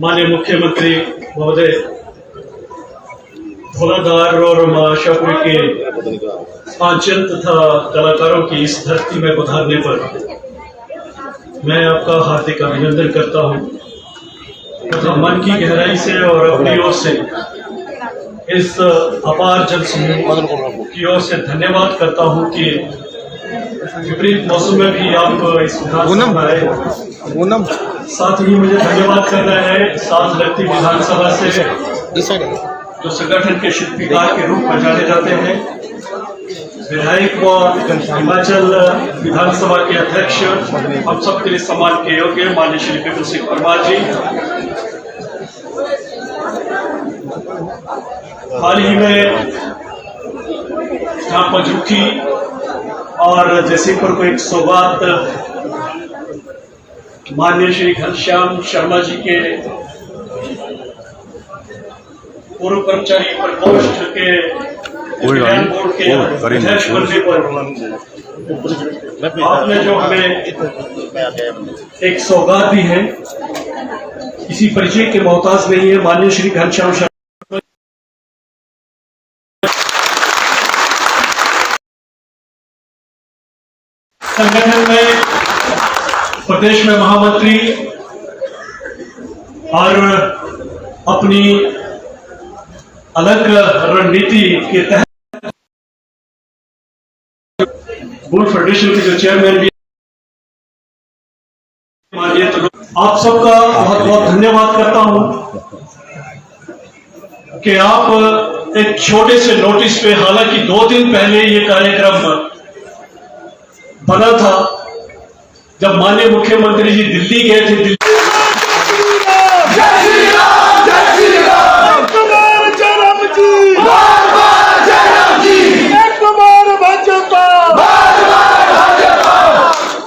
माननीय मुख्यमंत्री महोदय, धौलाधार और आशापुर के आंचल तथा कलाकारों की इस धरती में पधारने पर मैं आपका हार्दिक अभिनंदन करता हूं तथा मन की गहराई से और अपनी ओर से इस अपार जन समूह की ओर से धन्यवाद करता हूं कि विपरीत मौसम में भी आप इस विधानसभा आए। साथ ही मुझे धन्यवाद करना है साथ लगती विधानसभा से जो संगठन के शिल्पकार के रूप में जाने जाते हैं, विधायक व हिमाचल विधानसभा के अध्यक्ष, हम सबके लिए सम्मान के योग्य माननीय श्री विपिन सिंह परमार जी। हाल ही में यहाँ पंचमुखी और जयसिंहपुर को एक सौगात माननीय श्री घनश्याम शर्मा जी के पूर्व कर्मचारी प्रकोष्ठ के कल्याण बोर्ड के अध्यक्ष बनने पर आपने जो हमें एक सौगात दी है, किसी परिचय के मोहताज नहीं है। माननीय श्री घनश्याम शर्मा संगठन में प्रदेश में महामंत्री और अपनी अलग रणनीति के तहत बोर्ड फेडरेशन के जो चेयरमैन भी मानिए, तो आप सबका बहुत बहुत धन्यवाद करता हूं कि आप एक छोटे से नोटिस पे, हालांकि 2 दिन पहले ये कार्यक्रम बना था जब माननीय मुख्यमंत्री जी दिल्ली गए थे।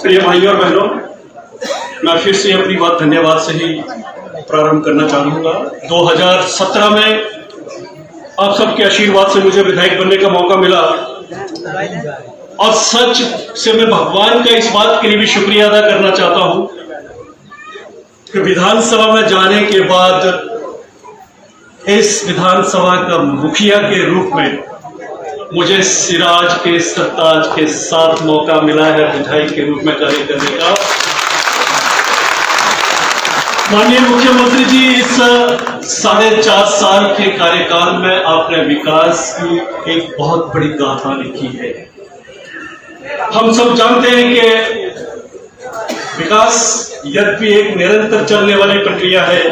प्रिय भाइयों और बहनों, मैं फिर से अपनी बात धन्यवाद से ही प्रारंभ करना चाहूंगा। 2017 में आप सबके आशीर्वाद से मुझे विधायक बनने का मौका मिला और सच से मैं भगवान का इस बात के लिए भी शुक्रिया अदा करना चाहता हूं कि विधानसभा में जाने के बाद इस विधानसभा का मुखिया के रूप में मुझे सिराज के सरताज के साथ मौका मिला है विधायक के रूप में कार्य करने का। माननीय मुख्यमंत्री जी, इस 4.5 साल के कार्यकाल में आपने विकास की एक बहुत बड़ी गाथा लिखी है। हम सब जानते हैं कि विकास यद्यपि एक निरंतर चलने वाली प्रक्रिया है,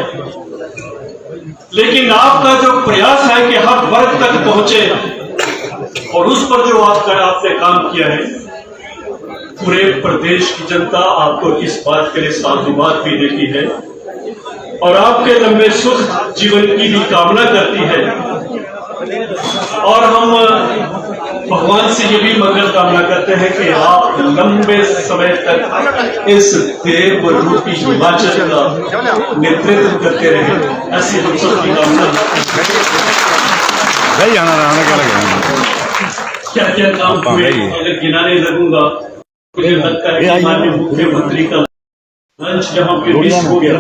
लेकिन आपका जो प्रयास है कि हर वर्ग तक पहुंचे और उस पर जो आपने काम किया है, पूरे प्रदेश की जनता आपको इस बात के लिए साधुवाद भी देती है और आपके लंबे सुख जीवन की भी कामना करती है। और हम भगवान से ये भी मंगल कामना करते हैं कि आप लंबे समय तक इस देव रूपी हिमाचल का नेतृत्व करते रहे, ऐसी हम सबकी कामना। क्या क्या काम हुए अगर गिनाने लगूंगा, मुझे लगता है कि माननीय मुख्यमंत्री का लंच जहां पे मिस हो गया,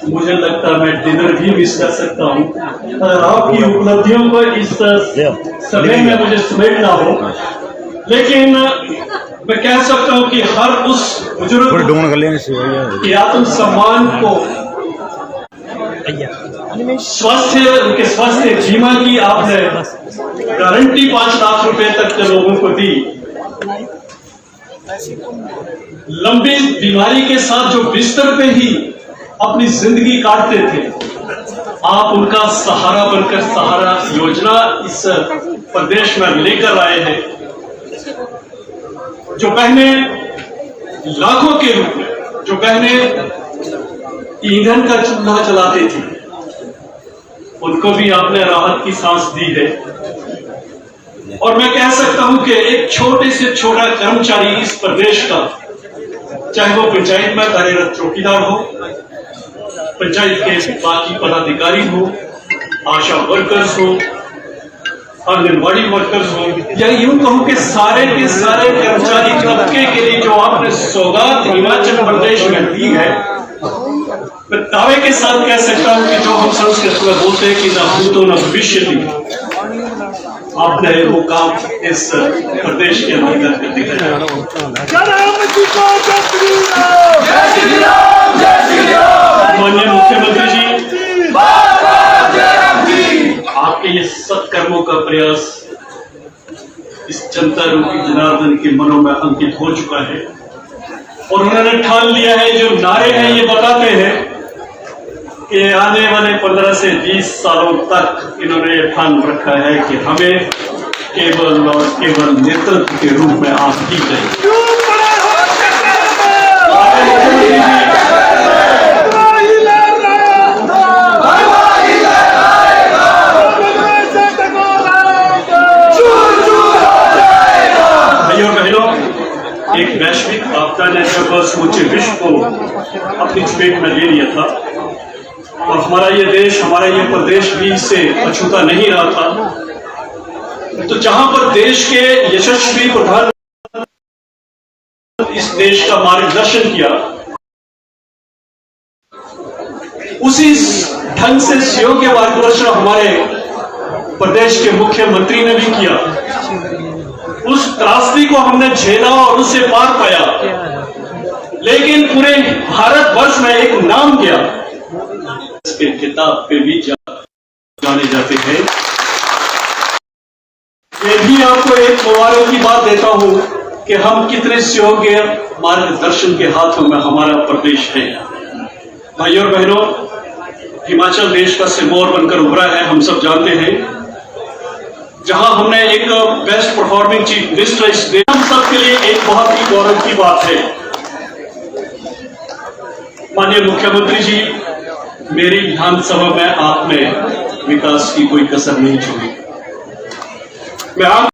मुझे लगता है मैं डिनर भी मिस कर सकता हूं। अगर आपकी उपलब्धियों को इस समय में मुझे समेटना हो, लेकिन मैं कह सकता हूं कि हर उस बुजुर्ग के आत्म सम्मान को उनके स्वास्थ्य बीमा की आपने गारंटी 5 लाख रुपए तक के लोगों को दी। लंबी बीमारी के साथ जो बिस्तर पे ही अपनी जिंदगी काटते थे, आप उनका सहारा बनकर सहारा योजना इस प्रदेश में लेकर आए हैं। जो बहनें लाखों के रूप में, जो बहनें ईंधन का चूल्हा चलाती थी, उनको भी आपने राहत की सांस दी है। और मैं कह सकता हूं कि एक छोटे से छोटा कर्मचारी इस प्रदेश का, चाहे वो पंचायत में कार्यरत चौकीदार हो, पंचायत के बाकी पदाधिकारी हो, आशा वर्कर्स हो, आंगनबाड़ी वर्कर्स हो, या यूं कहूं कि सारे के सारे कर्मचारी तबके के लिए जो आपने सौगात हिमाचल प्रदेश में दी है, मैं दावे के साथ कह सकता हूं कि जो हम संस्कृत में बोलते हैं कि न भूतो न भविष्यति, आपने वो काम इस प्रदेश के अंदर करके दिखाया। माननीय मुख्यमंत्री जी, आपके ये सत्कर्मों का प्रयास इस जनता रूपी जनार्दन के मनों में अंकित हो चुका है और उन्होंने ठान लिया है। जो नारे हैं ये बताते हैं कि आने वाले 15 से 20 सालों तक इन्होंने ये ठान रखा है कि हमें केवल और केवल नेतृत्व के रूप में आप ही करें। एक वैश्विक आपदा ने जब समूचे विश्व को अपनी चपेट में ले लिया था और हमारा ये देश, हमारा ये प्रदेश भी इससे अछूता नहीं रहा था, तो जहां पर देश के यशस्वी प्रधानमंत्री इस देश का मार्गदर्शन किया, उसी ढंग से योग्य मार्गदर्शन हमारे प्रदेश के मुख्यमंत्री ने भी किया। उस त्रासदी को हमने झेला और उससे पार पाया, लेकिन पूरे भारतवर्ष में एक नाम गया, इसके किताब पे भी जाने जाते हैं। ये भी आपको एक मुबारक की बात देता हूं कि हम कितने योग्य मार्गदर्शन के हाथों में हमारा प्रदेश है। भाई और बहनों, हिमाचल देश का सिरमौर बनकर उभरा है, हम सब जानते हैं। जहां हमने एक बेस्ट परफॉर्मिंग चीफ मिनिस्टर इस देश, हम सबके लिए एक बहुत ही गौरव की बात है। माननीय मुख्यमंत्री जी, मेरी विधानसभा में आपने विकास की कोई कसर नहीं छोड़ी। मैं आप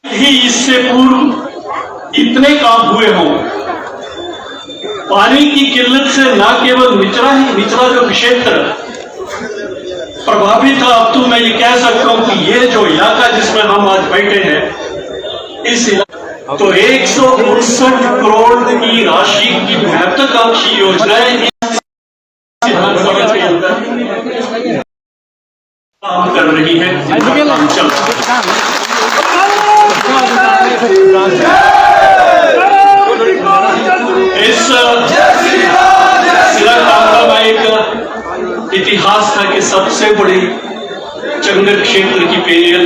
ही इससे पूर्व इतने काम हुए हों। पानी की किल्लत से न केवल निचला जो क्षेत्र प्रभावित था, अब तो मैं ये कह सकता हूं कि ये जो इलाका जिसमें हम आज बैठे हैं, इस इलाका तो 159 करोड़ की राशि की महत्वाकांक्षी योजनाएं विधानसभा के अंदर काम कर रही है, काम चल रहा है। इस सिरा कांगड़ा में एक इतिहास था कि सबसे बड़ी जंगल क्षेत्र की पेयजल,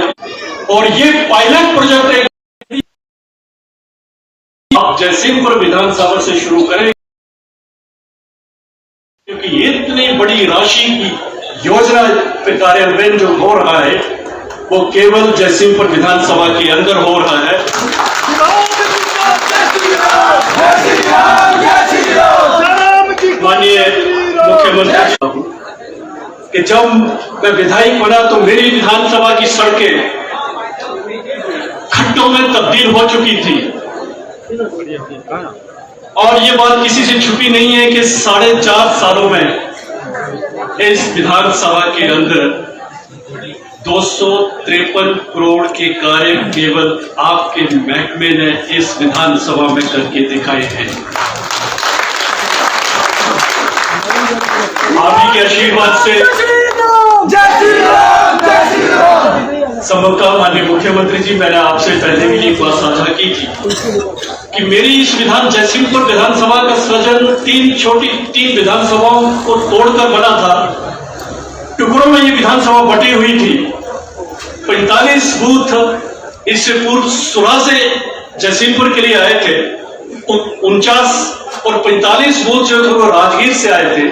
और ये पायलट प्रोजेक्ट है। आप जयसिंहपुर विधानसभा से शुरू करें, क्योंकि ये इतनी बड़ी राशि की योजना पे कार्यान्वयन जो हो रहा है वो केवल जयसिंहपुर विधानसभा के अंदर हो रहा है। माननीय मुख्यमंत्री, कि जब मैं विधायक बना तो मेरी विधानसभा की सड़कें खड्डों में तब्दील हो चुकी थी, और ये बात किसी से छुपी नहीं है कि 4.5 सालों में इस विधानसभा के अंदर 253 करोड़ के कार्य केवल आपके महकमे ने इस विधानसभा में करके दिखाए हैं। आप ही के आशीर्वाद से संभवतः माननीय मुख्यमंत्री जी, मैंने आपसे पहले भी एक बात साझा की थी कि मेरी इस जयसिंहपुर विधानसभा का सृजन 3 विधानसभाओं को तोड़कर बना था। टुकड़ों में ये विधानसभा बटी हुई थी। 45 बूथ इससे पूर्व सुरा से जयसिंहपुर के लिए आए थे, 49 और 45 बूथ जो थे वो राजगीर से आए थे,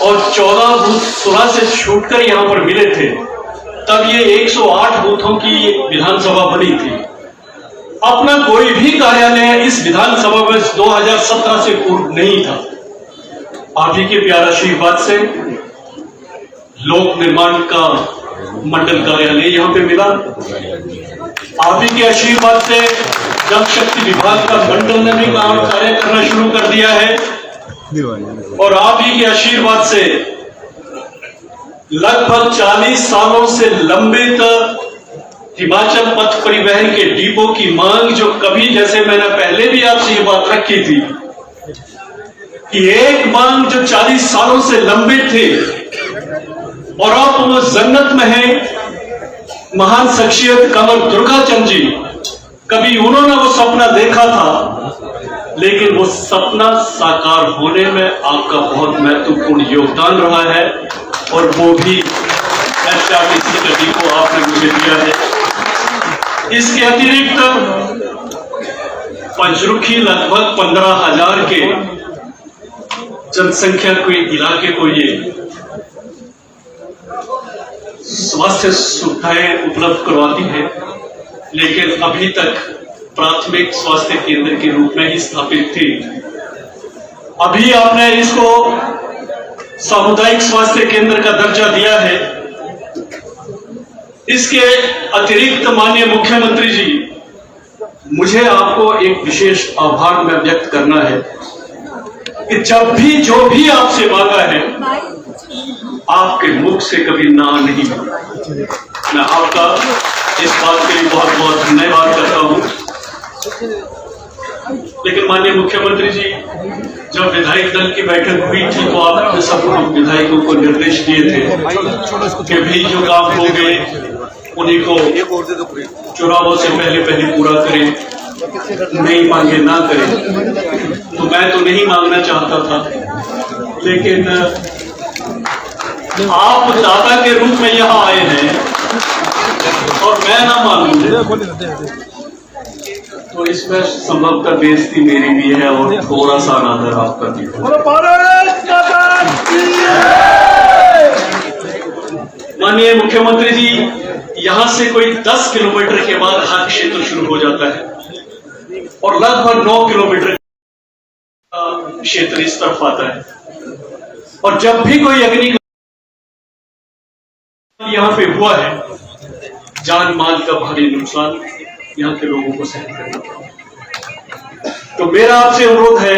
और 14 बूथ सुरा से छूटकर यहां पर मिले थे। तब ये 108 बूथों की विधानसभा बनी थी। अपना कोई भी कार्यालय इस विधानसभा में 2017 से पूर्व नहीं था। आप ही के प्यार आशीर्वाद से लोक निर्माण का मंडल कार्यालय यहां पे मिला। आप ही के आशीर्वाद से जल शक्ति विभाग का मंडल ने भी काम कार्य करना शुरू कर दिया है, और आप ही के आशीर्वाद से लगभग 40 सालों से लंबित हिमाचल पथ परिवहन के डिपो की मांग, जो कभी, जैसे मैंने पहले भी आपसे ये बात रखी थी कि एक मांग जो 40 सालों से लंबित थी और अब वो जन्नत में है, महान शख्सियत कंवर दुर्गाचंद जी, कभी उन्होंने वो सपना देखा था, लेकिन वो सपना साकार होने में आपका बहुत महत्वपूर्ण योगदान रहा है और वो भी एचआरटीसी का डिपो आपने मुझे दिया है। इसके अतिरिक्त पंचरुखी लगभग 15,000 के जनसंख्या के इलाके को ये स्वास्थ्य सुविधाएं उपलब्ध करवाती है, लेकिन अभी तक प्राथमिक स्वास्थ्य केंद्र के रूप में ही स्थापित थी। अभी आपने इसको सामुदायिक स्वास्थ्य केंद्र का दर्जा दिया है। इसके अतिरिक्त माननीय मुख्यमंत्री जी, मुझे आपको एक विशेष आभार में व्यक्त करना है कि जब भी जो भी आपसे मांगा है, आपके मुख से कभी ना नहीं मिला। मैं आपका इस बात के लिए बहुत बहुत धन्यवाद करता हूं। लेकिन माननीय मुख्यमंत्री जी, जब विधायक दल की बैठक हुई थी तो आप सब विधायकों को निर्देश दिए थे कि भी जो काम हो गए उन्हीं को चुनावों से पहले पूरा करें, नहीं मांगे ना करें। तो मैं तो नहीं मांगना चाहता था, लेकिन आप दाता के रूप में यहाँ आए हैं और मैं ना मांगू तो इसमें संभवतः बेइज्जती मेरी भी है और थोड़ा सा अनादर आपका भी है। माननीय मुख्यमंत्री जी, यहां से कोई 10 किलोमीटर के बाद हर क्षेत्र शुरू हो जाता है और लगभग 9 किलोमीटर का क्षेत्र इस तरफ आता है। और जब भी कोई अग्नि यहां पे हुआ है, जान माल का भारी नुकसान यहाँ के लोगों को सहन करना पड़ा। तो मेरा आपसे अनुरोध है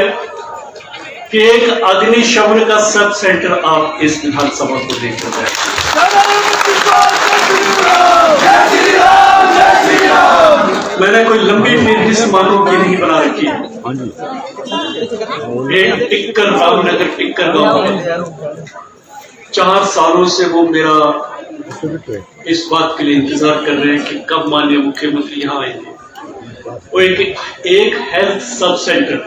कि एक अग्निशमन का सब सेंटर आप इस विधानसभा को देकर जाए। मैंने कोई लंबी निर्दिष्ट मांगों की नहीं बना रखी है। एक टिक्कर रामनगर टिक्कर गांव है, 4 सालों से वो मेरा इस बात के लिए इंतजार कर रहे हैं कि कब माननीय मुख्यमंत्री यहाँ आएंगे। वो एक हेल्थ सब सेंटर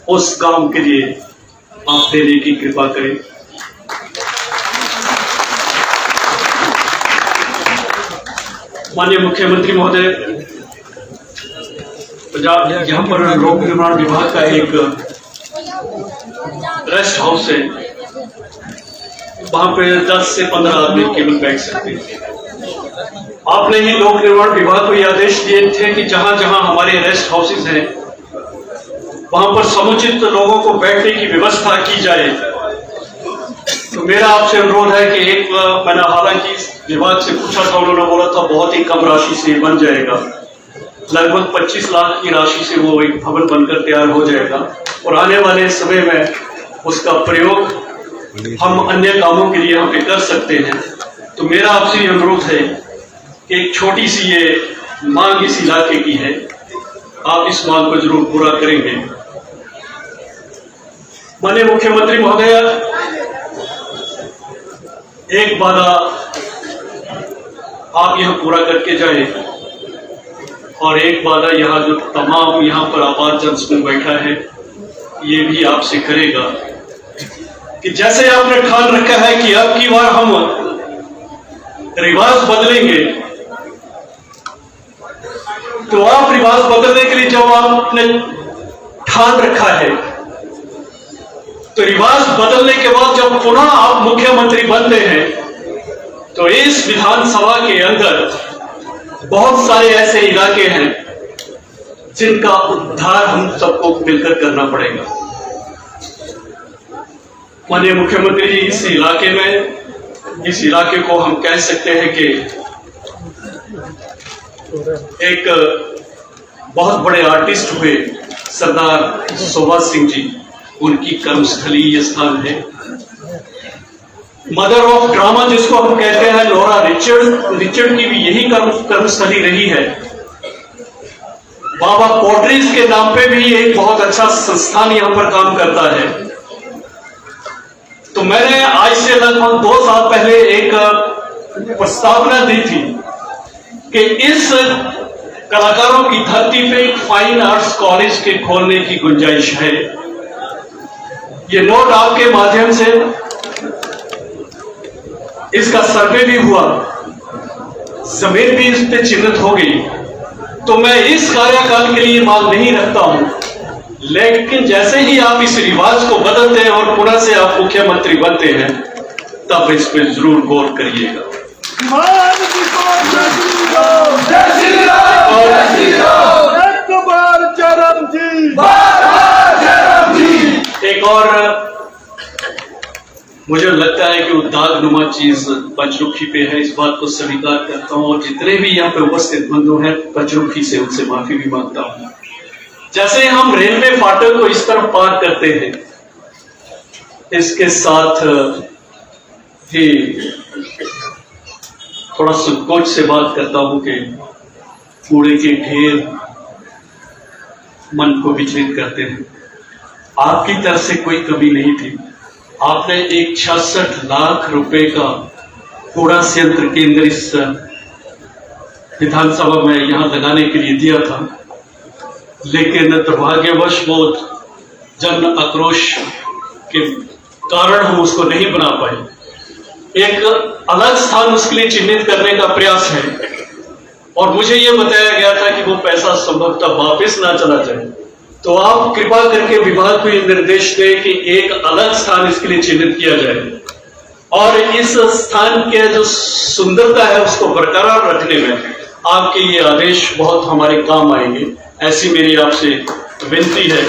उस गांव के लिए आप देने की कृपा करें। माननीय मुख्यमंत्री महोदय, पंजाब यहाँ पर लोक निर्माण विभाग का एक रेस्ट हाउस है, वहां पे 10 से 15 आदमी केवल बैठ सकते हैं। आपने ही लोक निर्माण विभाग को यह आदेश दिए थे कि जहां जहां हमारे रेस्ट हाउसेज हैं वहां पर समुचित लोगों को बैठने की व्यवस्था की जाए। तो मेरा आपसे अनुरोध है कि एक मैंने हालांकि विभाग से पूछा था, उन्होंने बोला था बहुत ही कम राशि से बन जाएगा, लगभग 25 लाख की राशि से वो एक भवन बनकर तैयार हो जाएगा और आने वाले समय में उसका प्रयोग हम अन्य कामों के लिए यहाँ पे कर सकते हैं। तो मेरा आपसे अनुरोध है कि एक छोटी सी ये मांग इस इलाके की है, आप इस मांग को जरूर पूरा करेंगे। माननीय मुख्यमंत्री महोदय, एक वादा आप यह पूरा करके जाएं और एक वादा यहाँ जो तमाम यहाँ पर आपात जन समूह बैठा है ये भी आपसे करेगा कि जैसे आपने ठान रखा है कि अब की बार हम रिवाज बदलेंगे, तो आप रिवाज बदलने के लिए जब आपने ठान रखा है तो रिवाज बदलने के बाद जब पुनः आप मुख्यमंत्री बनते हैं तो इस विधानसभा के अंदर बहुत सारे ऐसे इलाके हैं जिनका उद्धार हम सबको मिलकर करना पड़ेगा। माननीय मुख्यमंत्री जी, इस इलाके को हम कह सकते हैं कि एक बहुत बड़े आर्टिस्ट हुए सरदार सुभाष सिंह जी, उनकी कर्मस्थली ये स्थान है। मदर ऑफ ड्रामा जिसको हम कहते हैं, नोरा रिचर्ड की भी यही कर्मस्थली रही है। बाबा पोट्रीज के नाम पे भी एक बहुत अच्छा संस्थान यहां पर काम करता है। तो मैंने आज से लगभग 2 साल पहले एक प्रस्तावना दी थी कि इस कलाकारों की धरती पे एक फाइन आर्ट्स कॉलेज के खोलने की गुंजाइश है। ये नोट आपके माध्यम से इसका सर्वे भी हुआ, जमीन भी इस पे चिन्हित हो गई। तो मैं इस कार्यकाल के लिए मांग नहीं रखता हूं, लेकिन जैसे ही आप इस रिवाज को बदलते हैं और पुनः से आप मुख्यमंत्री बनते हैं, तब इस पे जरूर गौर करिएगा। एक और मुझे लगता है कि वो दागनुमा चीज पंचरुखी पे है, इस बात को स्वीकार करता हूं और जितने भी यहाँ पे उपस्थित बंधु हैं पंचरुखी से उनसे माफी भी मांगता हूं। जैसे हम रेलवे फाटक को इस तरफ पार करते हैं, इसके साथ ही थोड़ा संकोच से बात करता हूं कि कूड़े के ढेर मन को विचलित करते हैं। आपकी तरफ से कोई कमी नहीं थी, आपने एक 66 लाख रुपए का कूड़ा संयंत्र केंद्र इस विधानसभा में यहां लगाने के लिए दिया था, लेकिन दुर्भाग्यवश वो जन आक्रोश के कारण हम उसको नहीं बना पाए। एक अलग स्थान उसके लिए चिन्हित करने का प्रयास है और मुझे यह बताया गया था कि वो पैसा संभवतः वापस ना चला जाए। तो आप कृपा करके विभाग को ये निर्देश दें कि एक अलग स्थान इसके लिए चिन्हित किया जाए और इस स्थान के जो सुंदरता है उसको बरकरार रखने में आपके ये आदेश बहुत हमारे काम आएंगे, ऐसी मेरी आपसे विनती है।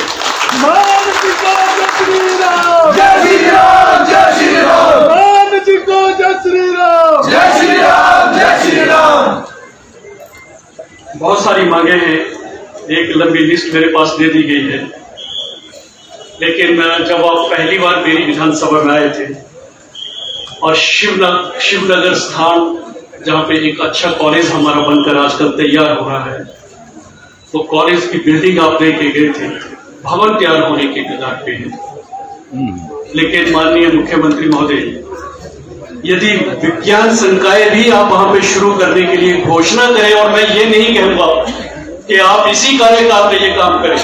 बहुत सारी मांगे हैं, एक लंबी लिस्ट मेरे पास दे दी गई है, लेकिन जब आप पहली बार मेरी विधानसभा में आए थे और शिवनगर स्थान जहां पे एक अच्छा कॉलेज हमारा बनकर आजकल तैयार हो रहा है, वो कॉलेज की बिल्डिंग आप देखे गए थे, भवन तैयार होने के कगार पे है। लेकिन माननीय मुख्यमंत्री महोदय, यदि विज्ञान संकाय भी आप वहां पे शुरू करने के लिए घोषणा करें, और मैं ये नहीं कहूंगा कि आप इसी कार्यकाल में ये काम करें,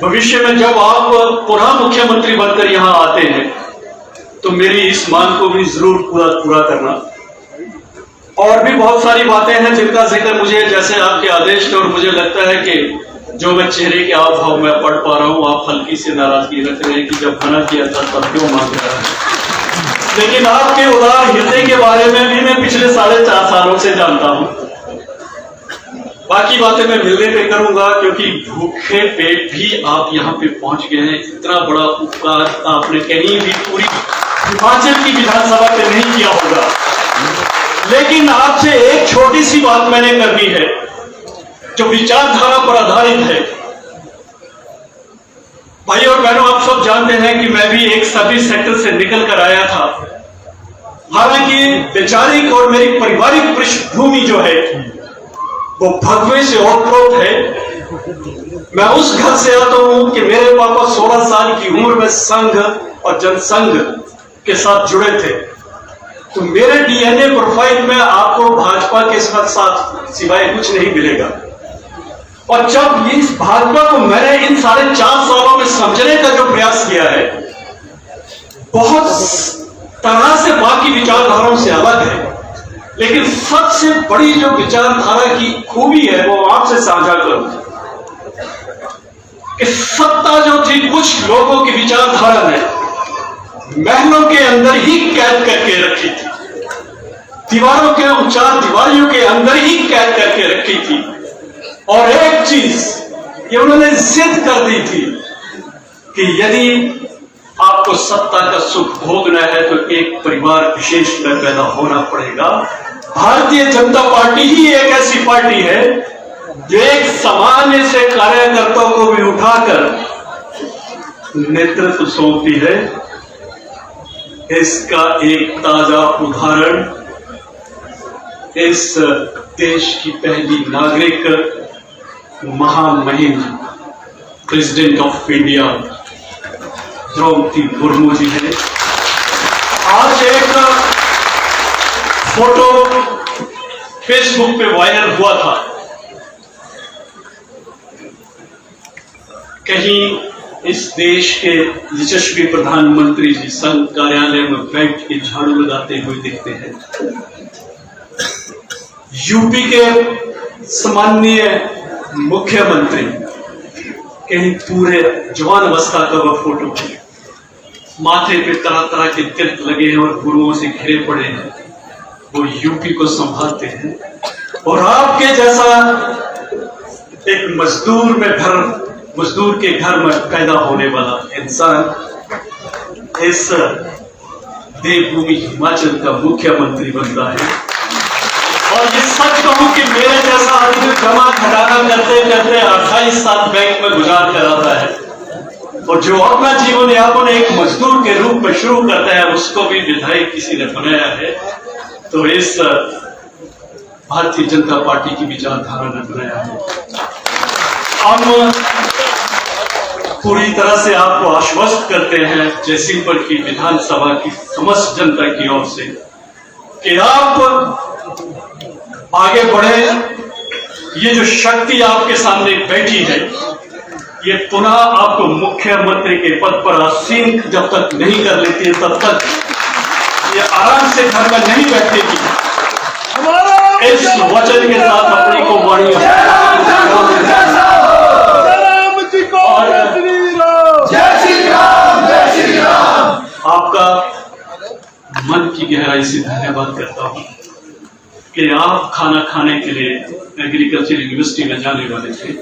भविष्य में जब आप पुनः मुख्यमंत्री बनकर यहां आते हैं तो मेरी इस मांग को भी जरूर पूरा करना। और भी बहुत सारी बातें हैं जिनका जिक्र मुझे जैसे आपके आदेश थे और मुझे लगता है कि जो मैं चेहरे के हाव भाव में पढ़ पा रहा हूं, आप हल्की से नाराजगी रख रहे हैं कि जब मना किया था तब क्यों मांग रहा है। लेकिन आपके उदार हृदय के बारे में भी मैं पिछले 4.5 सालों से जानता हूं। बाकी बातें मैं मिलने पे करूंगा, क्योंकि भूखे पेट भी आप यहाँ पे पहुंच गए हैं। इतना बड़ा उपकार आपने कहीं भी पूरी हिमाचल की विधानसभा पे नहीं किया होगा। लेकिन आपसे एक छोटी सी बात मैंने करनी है जो विचारधारा पर आधारित है। भाई और बहनों, आप सब जानते हैं कि मैं भी एक सर्विस सेक्टर से निकल कर आया था। हालांकि वैचारिक और मेरी पारिवारिक पृष्ठभूमि जो है वो भगवे से ओतप्रोत है। मैं उस घर से आता हूं कि मेरे पापा 16 साल की उम्र में संघ और जनसंघ के साथ जुड़े थे। तो मेरे डीएनए प्रोफाइल में आपको भाजपा के साथ सिवाय कुछ नहीं मिलेगा। और जब इस भाजपा को मैंने इन 4.5 सालों में समझने का जो प्रयास किया है, बहुत तरह से बाकी विचारधाराओं से अलग है, लेकिन सबसे बड़ी जो विचारधारा की खूबी है वो आपसे साझा करूं कि सत्ता जो थी कुछ लोगों की विचारधारा ने महलों के अंदर ही कैद करके रखी थी, दीवारों के 4 दीवारियों के अंदर ही कैद करके रखी थी। और एक चीज ये उन्होंने जिद कर दी थी कि यदि आपको सत्ता का सुख भोगना है तो एक परिवार विशेष में पैदा होना पड़ेगा। भारतीय जनता पार्टी ही एक ऐसी पार्टी है जो एक सामान्य से कार्यकर्ताओं को भी उठाकर नेतृत्व सौंपती है। इसका एक ताजा उदाहरण इस देश की पहली नागरिक महामहिम president of India Droupadi Murmu ji है। आज एक फोटो फेसबुक पे वायरल हुआ था। कहीं इस देश के यशस्वी प्रधानमंत्री जी संघ कार्यालय में बैठ के झाड़ू लगाते हुए दिखते हैं। यूपी के सम्माननीय मुख्यमंत्री कहीं पूरे जवान अवस्था का वह फोटो है, माथे पे तरह तरह के तिलक लगे हैं और गुरुओं से घिरे पड़े हैं, वो यूपी को संभालते हैं। और आपके जैसा एक मजदूर के घर में पैदा होने वाला इंसान इस देवभूमि हिमाचल का मुख्यमंत्री बनता है। और ये सच कहूं कि मेरे जैसा आदमी जमा खटाना करते करते 28 साल बैंक में गुजार कर आता है, और जो अपना जीवन यापन एक मजदूर के रूप में शुरू करता है उसको भी विधायक किसी ने बनाया है, तो इस भारतीय जनता पार्टी की विचारधारा ने बनाया है। हम पूरी तरह से आपको आश्वस्त करते हैं जयसिंहपुर की विधानसभा की समस्त जनता की ओर से कि आप आगे बढ़े। ये जो शक्ति आपके सामने बैठी है ये पुनः आपको मुख्यमंत्री के पद पर आसीन जब तक नहीं कर लेती है तब तक ये आराम से घर में नहीं बैठेगी। इस वचन के साथ अपनी को वाणी आपका मन की गहराई से धन्यवाद करता हूं कि आप खाना खाने के लिए एग्रीकल्चर यूनिवर्सिटी में जाने वाले थे,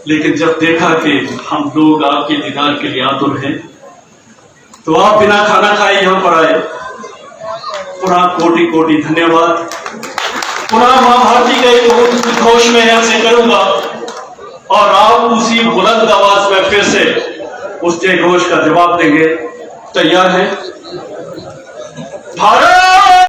लेकिन जब देखा कि हम लोग आपके दीदार के लिए आतुर हैं तो आप बिना खाना खाए यहां पर आए। पुनः कोटि कोटि धन्यवाद। पुनः मां भारती का एक घोष में ऐसे करूंगा और आप उसी बुलंद आवाज में फिर से उस जय घोष का जवाब देंगे। तैयार है? भारत